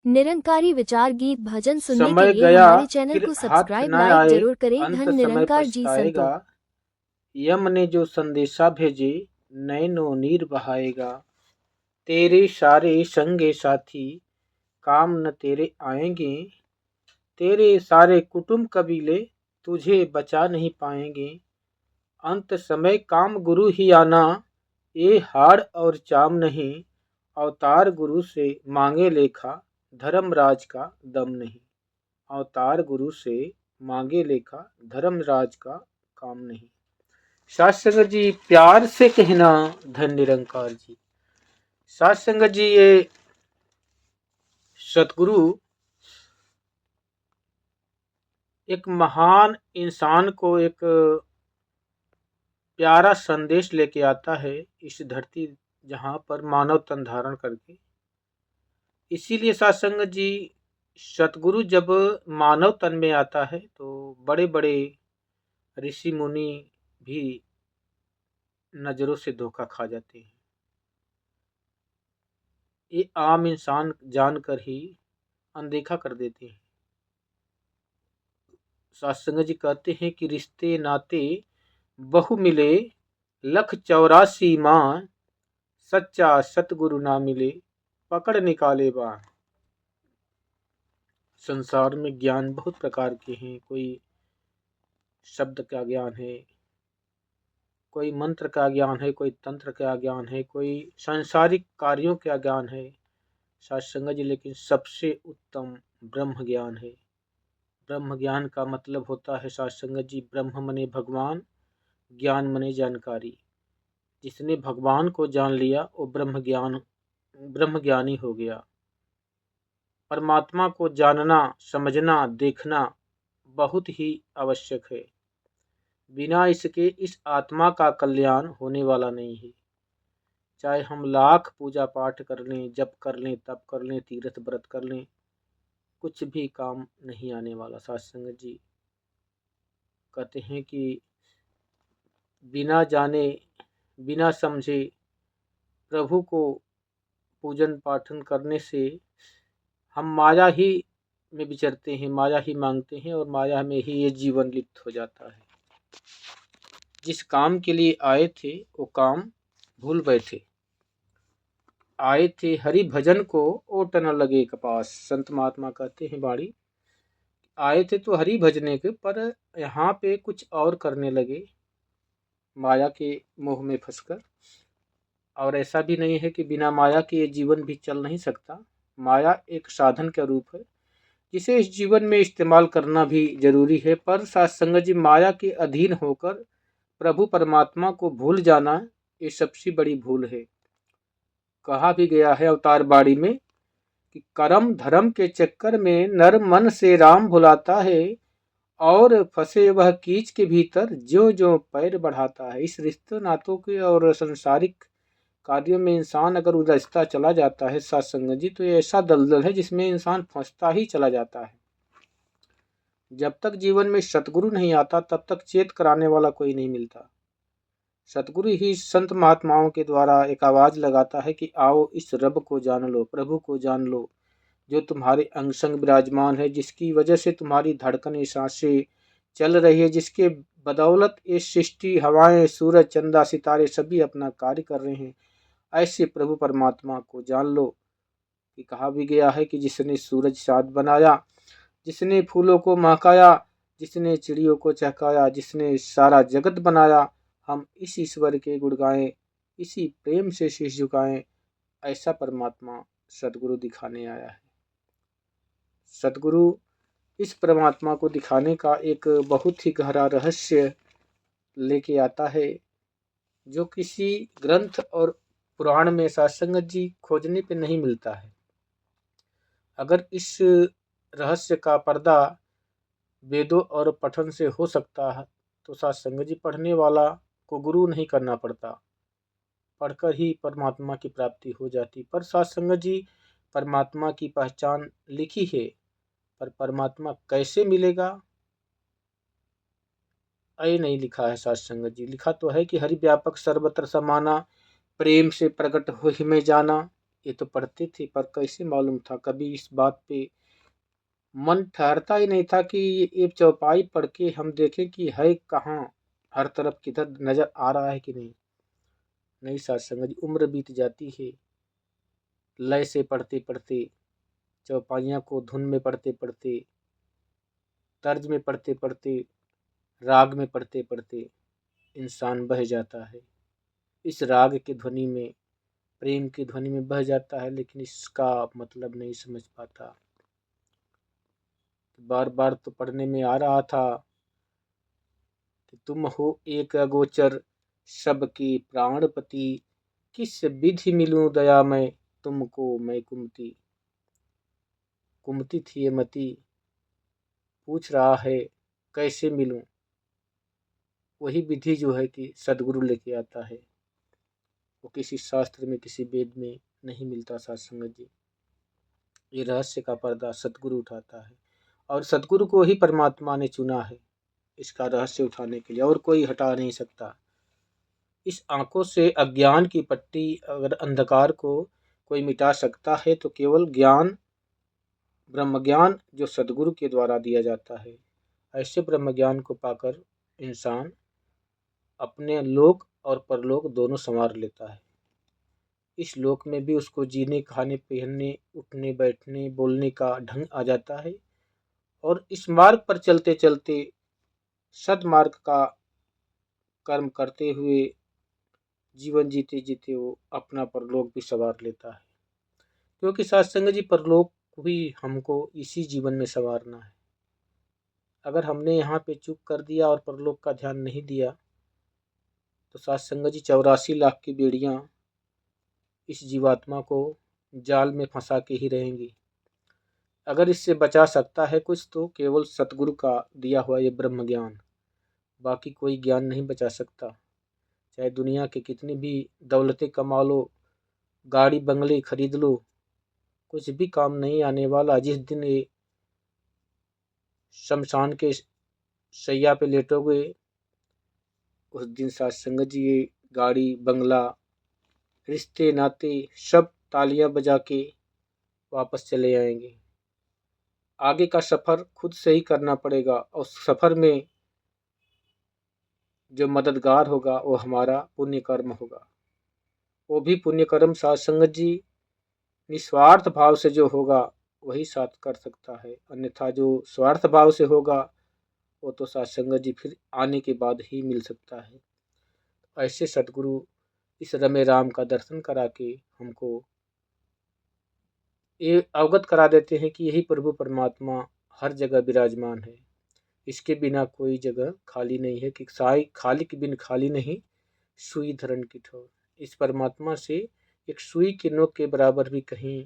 निरंकारी विचार गीत भजन सुनने के समय लिए गया हमारे चैनल फिर को हाथ सब्सक्राइब न लाइक आए, जरूर करें। अंत धन समय निरंकार जी पछताएगा। संतो। यम ने जो संदेशा भेजे, नैनो नीर बहाएगा। तेरे सारे संगे साथी, काम न तेरे आएंगे। तेरे सारे कुटुंब कबीले, तुझे बचा नहीं पाएंगे। अंत समय काम गुरु ही आना, ये हाड़ और चाम नहीं। अवतार गुरु से मांगे लेखा, धर्मराज का दम नहीं। अवतार गुरु से मांगे लेखा, धर्मराज का काम नहीं। साध संगत जी, प्यार से कहना धन निरंकार जी। साध संगत जी, ये सतगुरु एक महान इंसान को एक प्यारा संदेश लेके आता है इस धरती जहाँ पर मानव तन धारण करके। इसीलिए साध संगत जी, सतगुरु जब मानव तन में आता है तो बड़े बड़े ऋषि मुनि भी नजरों से धोखा खा जाते हैं। ये आम इंसान जानकर ही अनदेखा कर देते हैं। सत्संग जी कहते हैं कि रिश्ते नाते बहु मिले, लख 84 माँ, सच्चा सतगुरु ना मिले, पकड़ निकाले बाँ। संसार में ज्ञान बहुत प्रकार के हैं। कोई शब्द का ज्ञान है, कोई मंत्र का ज्ञान है, कोई तंत्र का ज्ञान है, कोई सांसारिक कार्यों का ज्ञान है सत्संग जी। लेकिन सबसे उत्तम ब्रह्म ज्ञान है। ब्रह्म ज्ञान का मतलब होता है सत्संग जी, ब्रह्म मने भगवान, ज्ञान मने जानकारी। जिसने भगवान को जान लिया वो ब्रह्म ज्ञानी हो गया। परमात्मा को जानना, समझना, देखना बहुत ही आवश्यक है। बिना इसके इस आत्मा का कल्याण होने वाला नहीं है। चाहे हम लाख पूजा पाठ कर लें, जप कर लें, तप कर लें, तीर्थ व्रत कर लें, कुछ भी काम नहीं आने वाला। सत्संग जी कहते हैं कि बिना जाने, बिना समझे प्रभु को पूजन पाठन करने से हम माया ही में विचरते हैं, माया ही मांगते हैं और माया में ही ये जीवन लिप्त हो जाता है। जिस काम के लिए आए थे वो काम भूल बैठे। आए थे हरि भजन को, ओट न लगे कपास। संत महात्मा कहते हैं बाड़ी, आए थे तो हरि भजने के, पर यहाँ पे कुछ और करने लगे माया के मोह में फंसकर। और ऐसा भी नहीं है कि बिना माया के ये जीवन भी चल नहीं सकता। माया एक साधन का रूप है जिसे इस जीवन में इस्तेमाल करना भी जरूरी है। पर सत्संग जी, माया के अधीन होकर प्रभु परमात्मा को भूल जाना ये सबसे बड़ी भूल है। कहा भी गया है अवतार बाड़ी में कि कर्म धर्म के चक्कर में नर मन से राम भुलाता है, और फंसे वह कीच के भीतर जो जो पैर बढ़ाता है। इस रिश्ते नातों के और संसारिक कार्यों में इंसान अगर उलझता चला जाता है सत्संग जी, तो ये ऐसा दलदल है जिसमें इंसान फंसता ही चला जाता है। जब तक जीवन में सतगुरु नहीं आता तब तक चेत कराने वाला कोई नहीं मिलता। सतगुरु ही संत महात्माओं के द्वारा एक आवाज लगाता है कि आओ इस रब को जान लो, प्रभु को जान लो, जो तुम्हारे अंग संग विराजमान है, जिसकी वजह से तुम्हारी धड़कनें, सांसें चल रही है, जिसके बदौलत ये सृष्टि, हवाएं, सूरज, चंदा, सितारे सभी अपना कार्य कर रहे हैं। ऐसे प्रभु परमात्मा को जान लो। कि कहा भी गया है कि जिसने सूरज चाँद बनाया, जिसने फूलों को महकाया, जिसने चिड़ियों को चहकाया, जिसने सारा जगत बनाया, हम इस ईश्वर के गुण गाएं, इसी प्रेम से शीश झुकाएं। ऐसा परमात्मा सतगुरु दिखाने आया है। सतगुरु इस परमात्मा को दिखाने का एक बहुत ही गहरा रहस्य लेके आता है, जो किसी ग्रंथ और पुराण में सत्संग जी खोजने पे नहीं मिलता है। अगर इस रहस्य का पर्दा वेदों और पठन से हो सकता है तो सत्संग जी पढ़ने वाला को गुरु नहीं करना पड़ता, पढ़कर ही परमात्मा की प्राप्ति हो जाती। पर सत्संग जी परमात्मा की पहचान लिखी है, पर परमात्मा कैसे मिलेगा ये नहीं लिखा है। सत्संग जी लिखा तो है कि हरि व्यापक सर्वत्र समाना, प्रेम से प्रकट हो ही में जाना। ये तो पढ़ते थे पर कैसे मालूम था, कभी इस बात पे मन ठहरता ही नहीं था कि ये चौपाई पढ़ के हम देखें कि है कहाँ, हर तरफ किधर नजर आ रहा है कि नहीं। नहीं साथ संगत जी, उम्र बीत जाती है लय से पढ़ते पढ़ते, चौपाइयाँ को धुन में पढ़ते पढ़ते, तर्ज में पढ़ते पढ़ते, राग में पढ़ते पढ़ते इंसान बह जाता है। इस राग की ध्वनि में, प्रेम की ध्वनि में बह जाता है, लेकिन इसका मतलब नहीं समझ पाता। बार बार तो पढ़ने में आ रहा था कि तुम हो एक अगोचर सबकी प्राणपति, किस विधि मिलूं दया मैं तुमको मैं कुमति। कुमति थी ये मति, पूछ रहा है कैसे मिलूं। वही विधि जो है कि सदगुरु लेके आता है, वो किसी शास्त्र में किसी वेद में नहीं मिलता साथ संगत जी। ये रहस्य का पर्दा सदगुरु उठाता है, और सदगुरु को ही परमात्मा ने चुना है इसका रहस्य उठाने के लिए, और कोई हटा नहीं सकता। इस आंखों से अज्ञान की पट्टी, अगर अंधकार को कोई मिटा सकता है तो केवल ज्ञान, ब्रह्म ज्ञान जो सदगुरु के द्वारा दिया जाता है। ऐसे ब्रह्म ज्ञान को पाकर इंसान अपने लोक और परलोक दोनों संवार लेता है। इस लोक में भी उसको जीने, खाने, पहनने, उठने, बैठने, बोलने का ढंग आ जाता है, और इस मार्ग पर चलते चलते, सदमार्ग का कर्म करते हुए, जीवन जीते जीते वो अपना परलोक भी संवार लेता है। क्योंकि सत्संग जी, परलोक भी हमको इसी जीवन में संवारना है। अगर हमने यहाँ पे चूक कर दिया और परलोक का ध्यान नहीं दिया तो सत्संग जी 84 लाख की बेड़ियाँ इस जीवात्मा को जाल में फंसा के ही रहेंगी। अगर इससे बचा सकता है कुछ तो केवल सतगुरु का दिया हुआ ये ब्रह्म ज्ञान, बाकी कोई ज्ञान नहीं बचा सकता। चाहे दुनिया के कितनी भी दौलतें कमा लो, गाड़ी बंगले खरीद लो, कुछ भी काम नहीं आने वाला। जिस दिन ये शमशान के शैया पे लेटोगे, उस दिन सत्संग जी ये गाड़ी बंगला, रिश्ते नाते सब तालियां बजा के वापस चले आएंगे। आगे का सफ़र खुद से ही करना पड़ेगा, और सफ़र में जो मददगार होगा वो हमारा पुण्य कर्म होगा। वो भी पुण्य कर्म सत्संग जी निस्वार्थ भाव से जो होगा वही साथ कर सकता है, अन्यथा जो स्वार्थ भाव से होगा वो तो सत्संग जी फिर आने के बाद ही मिल सकता है। ऐसे सतगुरु इस रमे राम का दर्शन करा के हमको ये अवगत करा देते हैं कि यही प्रभु परमात्मा हर जगह विराजमान है। इसके बिना कोई जगह खाली नहीं है, कि साई खाली के बिन खाली नहीं, सुई धरन की ठोर। इस परमात्मा से एक सुई के नोक के बराबर भी कहीं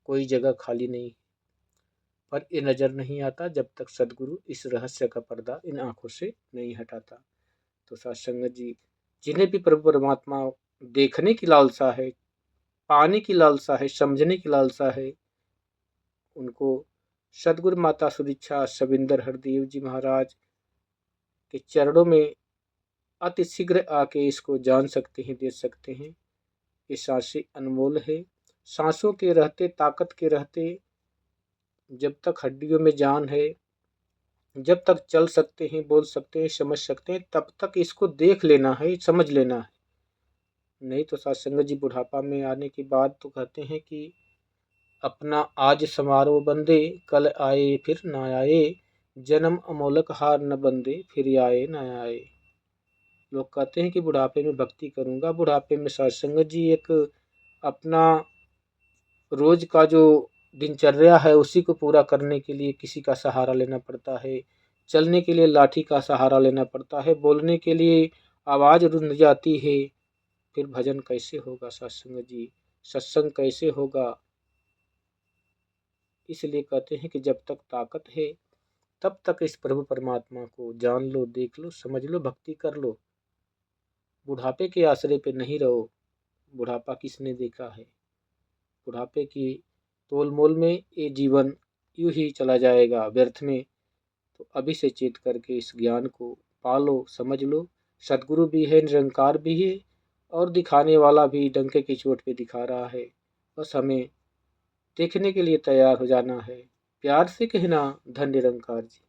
कोई जगह खाली नहीं, पर ये नज़र नहीं आता जब तक सदगुरु इस रहस्य का पर्दा इन आंखों से नहीं हटाता। तो सत्संग जी, जिन्हें भी प्रभु परमात्मा देखने की लालसा है, पाने की लालसा है, समझने की लालसा है, उनको सदगुरु माता सुदीक्षा सविंदर हरदेव जी महाराज के चरणों में अति शीघ्र आके इसको जान सकते हैं, देख सकते हैं। ये सांसें अनमोल है। सांसों के रहते, ताकत के रहते, जब तक हड्डियों में जान है, जब तक चल सकते हैं, बोल सकते हैं, समझ सकते हैं, तब तक इसको देख लेना है, समझ लेना है। नहीं तो सत्संग जी बुढ़ापा में आने के बाद तो कहते हैं कि अपना आज समारोह बंदे, कल आए फिर ना आए, जन्म अमोलक हार न बंदे, फिर आए ना आए। लोग कहते हैं कि बुढ़ापे में भक्ति करूँगा, बुढ़ापे में सत्संग जी एक अपना रोज का जो दिनचर्या है उसी को पूरा करने के लिए किसी का सहारा लेना पड़ता है, चलने के लिए लाठी का सहारा लेना पड़ता है, बोलने के लिए आवाज़ रुंध जाती है। फिर भजन कैसे होगा सत्संग जी, सत्संग कैसे होगा। इसलिए कहते हैं कि जब तक ताकत है तब तक इस प्रभु परमात्मा को जान लो, देख लो, समझ लो, भक्ति कर लो। बुढ़ापे के आसरे पे नहीं रहो। बुढ़ापा किसने देखा है। बुढ़ापे की तोल मोल में ये जीवन यूं ही चला जाएगा व्यर्थ में। तो अभी से चेत करके इस ज्ञान को पालो, समझ लो। सदगुरु भी है, निरंकार भी है, और दिखाने वाला भी डंके की चोट पे दिखा रहा है। बस हमें देखने के लिए तैयार हो जाना है। प्यार से कहना, धन्य निरंकार जी।